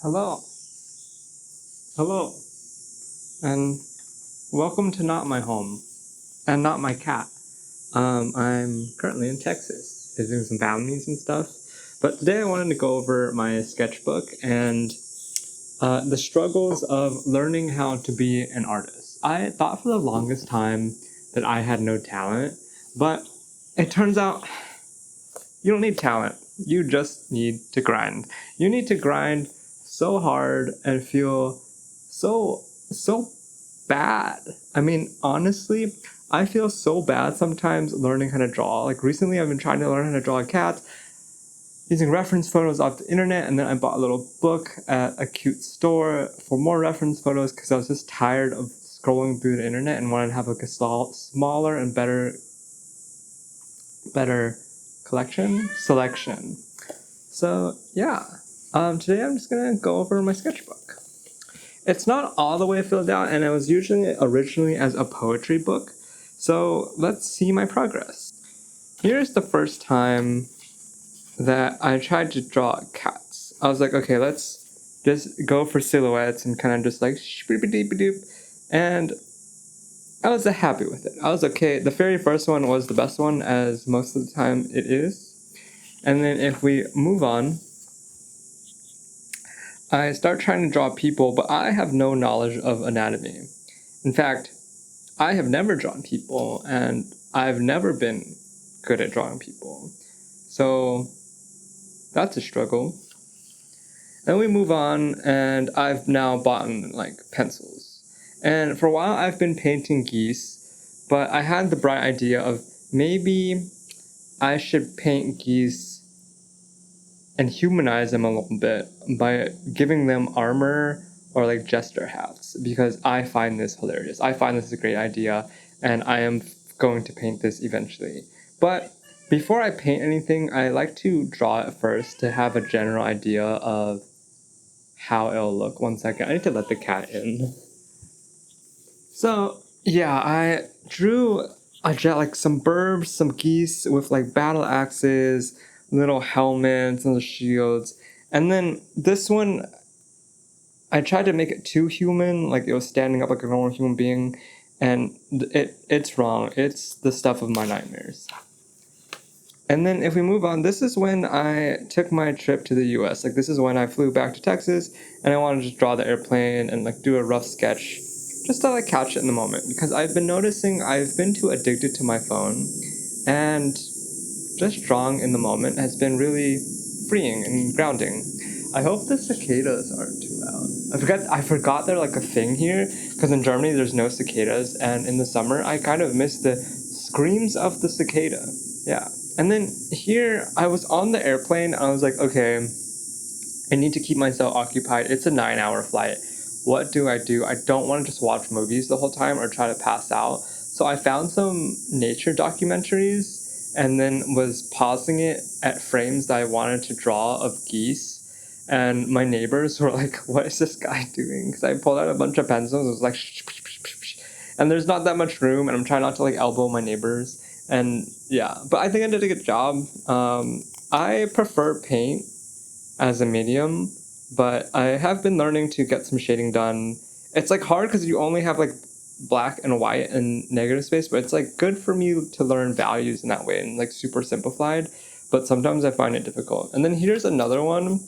Hello, hello, and welcome to Not My Home, and Not My Cat. I'm currently in Texas, visiting some families and stuff, but today I wanted to go over my sketchbook and the struggles of learning how to be an artist. I thought for the longest time that I had no talent, but it turns out you don't need talent. You just need to grind. You need to grind so hard and feel so bad. I mean, honestly, I feel so bad sometimes learning how to draw. Like recently I've been trying to learn how to draw a cat using reference photos off the internet, and then I bought a little book at a cute store for more reference photos because I was just tired of scrolling through the internet and wanted to have like a smaller and better selection. So yeah, today I'm just gonna go over my sketchbook. It's not all the way filled out, and it was usually originally as a poetry book. So let's see my progress. Here's the first time that I tried to draw cats. I was like, okay, let's just go for silhouettes and kind of just like doop, and I was happy with it. I was okay. The very first one was the best one, as most of the time it is. And then if we move on, I start trying to draw people, but I have no knowledge of anatomy. In fact, I have never drawn people, and I've never been good at drawing people. So that's a struggle. Then we move on, and I've now bought like pencils. And for a while I've been painting geese, but I had the bright idea of maybe I should paint geese and humanize them a little bit by giving them armor or like jester hats, because I find this hilarious. I find this a great idea, and I am going to paint this eventually. But before I paint anything, I like to draw it first to have a general idea of how it'll look. One second, I need to let the cat in. So yeah, I drew like some birds, some geese with like battle axes, little helmets and shields. And then this one, I tried to make it too human, like it was standing up like a normal human being, and it's wrong. It's the stuff of my nightmares. And then if we move on, this is when I took my trip to the US. Like this is when I flew back to Texas, and I wanted to just draw the airplane and like do a rough sketch just to like catch it in the moment, because I've been noticing I've been too addicted to my phone, and just drawing in the moment has been really freeing and grounding. I hope the cicadas aren't too loud. I forgot they're like a thing here, because in Germany there's no cicadas, and in the summer I kind of miss the screams of the cicada. Yeah. And then here I was on the airplane, and I was like, okay, I need to keep myself occupied. It's a 9-hour flight. What do? I don't want to just watch movies the whole time or try to pass out. So I found some nature documentaries and then was pausing it at frames that I wanted to draw of geese. And my neighbors were like, what is this guy doing? Because I pulled out a bunch of pencils. It was like, and there's not that much room, and I'm trying not to like elbow my neighbors. And yeah, but I think I did a good job. I prefer paint as a medium, but I have been learning to get some shading done. It's like hard because you only have like black and white and negative space, but it's like good for me to learn values in that way and like super simplified, but sometimes I find it difficult. And then here's another one.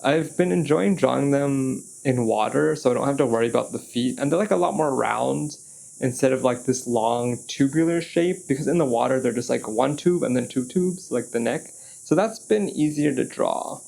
I've been enjoying drawing them in water, so I don't have to worry about the feet, and they're like a lot more round instead of like this long tubular shape, because in the water they're just like one tube and then two tubes, like the neck. So that's been easier to draw.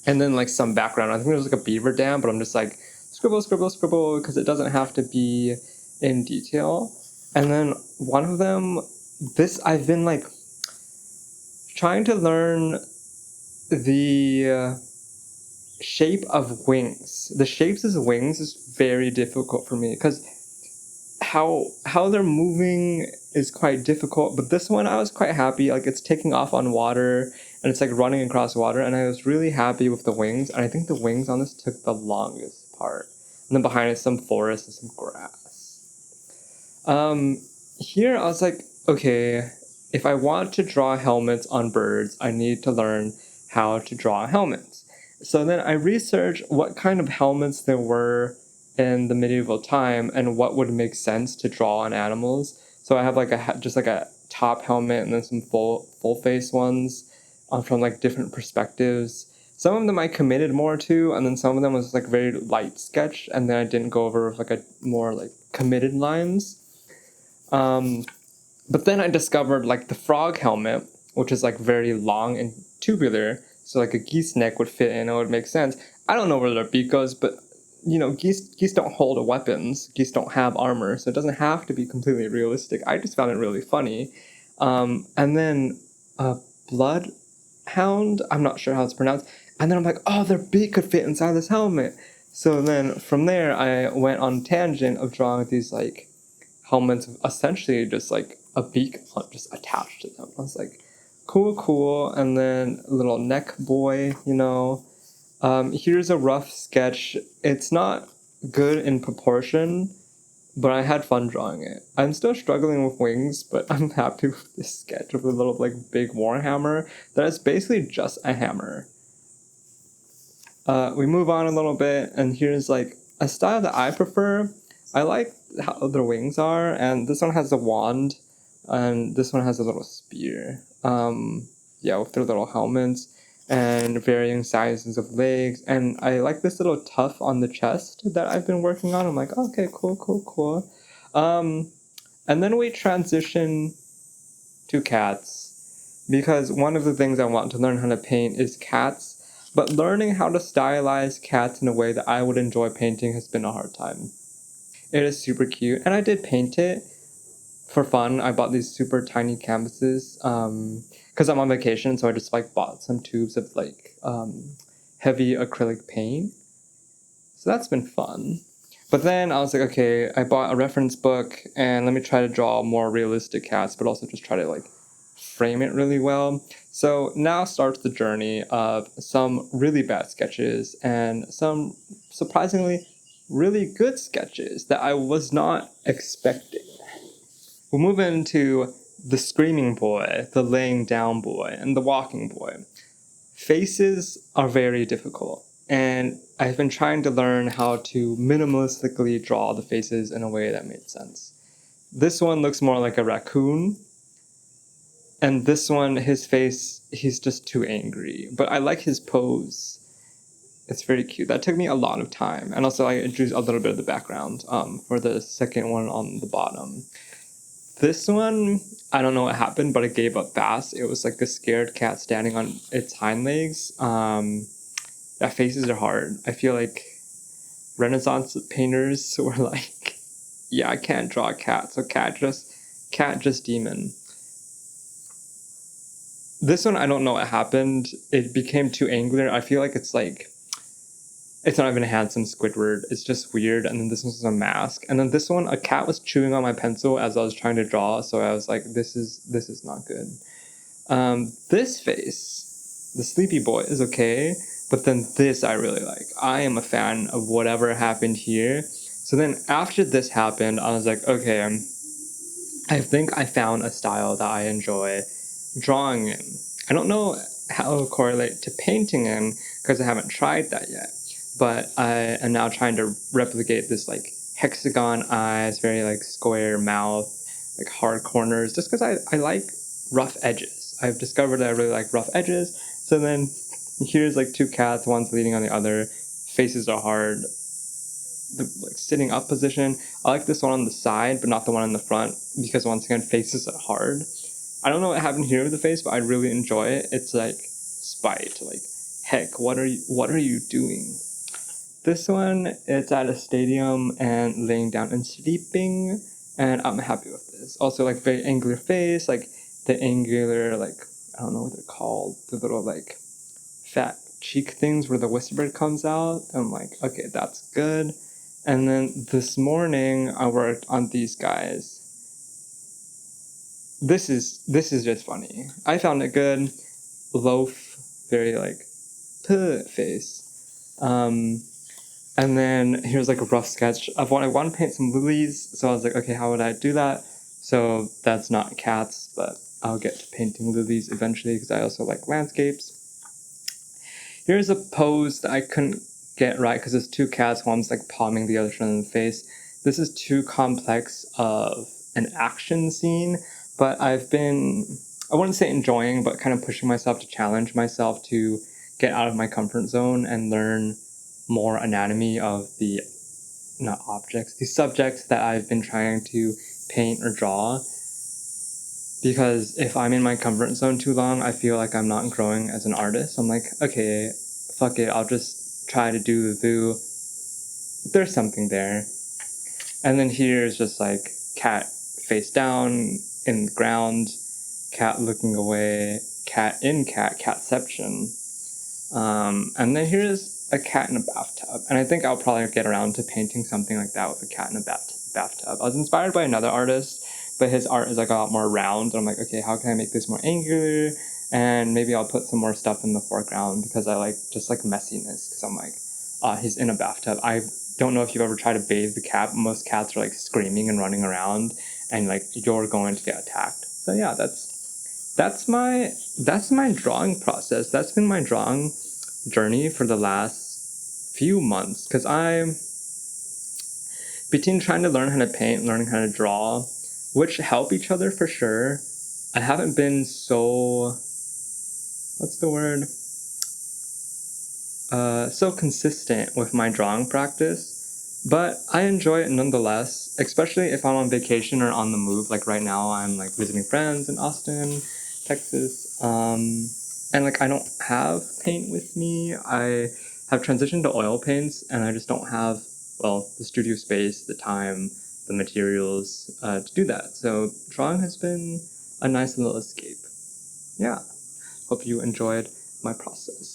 And then like some background. I think there's like a beaver dam, but I'm just like scribble, scribble, scribble, because it doesn't have to be in detail. And then one of them, I've been like trying to learn the shape of wings. The shapes of wings is very difficult for me, because how they're moving is quite difficult. But this one I was quite happy. Like it's taking off on water, and it's like running across water, and I was really happy with the wings. And I think the wings on this took the longest part. And then behind it some forest and some grass. Here I was like, okay, if I want to draw helmets on birds, I need to learn how to draw helmets. So then I researched what kind of helmets there were in the medieval time and what would make sense to draw on animals. So I have like just like a top helmet and then some full face ones from like different perspectives. Some of them I committed more to, and then some of them was like very light sketch, and then I didn't go over with like a more like committed lines. Um, but then I discovered like the frog helmet, which is like very long and tubular, so like a geese neck would fit in. It would make sense. I don't know where their beak goes, but you know, geese don't hold weapons. Geese don't have armor, so it doesn't have to be completely realistic. I just found it really funny. And then a bloodhound. I'm not sure how it's pronounced. And then I'm like, oh, their beak could fit inside this helmet. So then from there, I went on a tangent of drawing these like helmets essentially just like a beak just attached to them. I was like, cool. And then a little neck boy, you know. Here's a rough sketch. It's not good in proportion, but I had fun drawing it. I'm still struggling with wings, but I'm happy with this sketch of a little like big warhammer that is basically just a hammer. We move on a little bit, and here's like a style that I prefer. I like how their wings are, and this one has a wand, and this one has a little spear. Yeah, with their little helmets and varying sizes of legs, and I like this little tuft on the chest that I've been working on. I'm like, okay, cool. And then we transition to cats, because one of the things I want to learn how to paint is cats, but learning how to stylize cats in a way that I would enjoy painting has been a hard time. It is super cute, and I did paint it for fun. I bought these super tiny canvases because I'm on vacation, so I just like bought some tubes of like heavy acrylic paint. So that's been fun. But then I was like, okay, I bought a reference book and let me try to draw more realistic cats, but also just try to like frame it really well. So now starts the journey of some really bad sketches and some surprisingly really good sketches that I was not expecting. We'll move into the screaming boy, the laying down boy, and the walking boy. Faces are very difficult, and I've been trying to learn how to minimalistically draw the faces in a way that made sense. This one looks more like a raccoon, and this one, his face, he's just too angry. But I like his pose. It's very cute. That took me a lot of time, and also I introduced a little bit of the background for the second one on the bottom. This one, I don't know what happened, but it gave up fast. It was like a scared cat standing on its hind legs. Yeah, faces are hard. I feel like Renaissance painters were like, yeah, I can't draw a cat, so cat just demon. This one, I don't know what happened. It became too angular. I feel like it's not even a handsome Squidward. It's just weird. And then this one's a mask. And then this one, a cat was chewing on my pencil as I was trying to draw. So I was like, this is not good. This face, the sleepy boy, is okay. But then this I really like. I am a fan of whatever happened here. So then after this happened, I was like, okay, I think I found a style that I enjoy drawing in. I don't know how to correlate to painting in because I haven't tried that yet. But I am now trying to replicate this like hexagon eyes, very like square mouth, like hard corners, just because I like rough edges. I've discovered that I really like rough edges. So then here's like two cats, one's leaning on the other. Faces are hard. The like sitting up position. I like this one on the side, but not the one in the front, because once again, faces are hard. I don't know what happened here with the face, but I really enjoy it. It's like spite, like heck, what are you doing? This one, it's at a stadium and laying down and sleeping, and I'm happy with this. Also, like very angular face, like the angular, like I don't know what they're called, the little like fat cheek things where the whisper comes out. I'm like, okay, that's good. And then this morning I worked on these guys. This is just funny. I found it good. Loaf, very like face. And then here's like a rough sketch of what I want to paint some lilies. So I was like, okay, how would I do that? So that's not cats, but I'll get to painting lilies eventually because I also like landscapes. Here's a pose that I couldn't get right because there's two cats, one's like palming the other one in the face. This is too complex of an action scene, but I've been, I wouldn't say enjoying, but kind of pushing myself to challenge myself to get out of my comfort zone and learn more anatomy of the, not objects, the subjects that I've been trying to paint or draw. Because if I'm in my comfort zone too long, I feel like I'm not growing as an artist. I'm like, okay, fuck it, I'll just try to do there's something there. And then here's just like cat face down in the ground, cat looking away, cat in cat, catception. And then here's a cat in a bathtub. And I think I'll probably get around to painting something like that with a cat in a bathtub. I was inspired by another artist, but his art is like a lot more round. And I'm like, okay, how can I make this more angular? And maybe I'll put some more stuff in the foreground because I like just like messiness. Because I'm like, he's in a bathtub. I don't know if you've ever tried to bathe the cat. Most cats are like screaming and running around, and like you're going to get attacked. So yeah, that's my drawing process. That's been my drawing journey for the last few months, because I'm between trying to learn how to paint, learning how to draw, which help each other for sure. I haven't been so, what's the word? So consistent with my drawing practice, but I enjoy it nonetheless, especially if I'm on vacation or on the move. Like right now, I'm like visiting friends in Austin, Texas, and like I don't have paint with me. I have transitioned to oil paints, and I just don't have, well, the studio space, the time, the materials to do that. So drawing has been a nice little escape. Yeah, hope you enjoyed my process.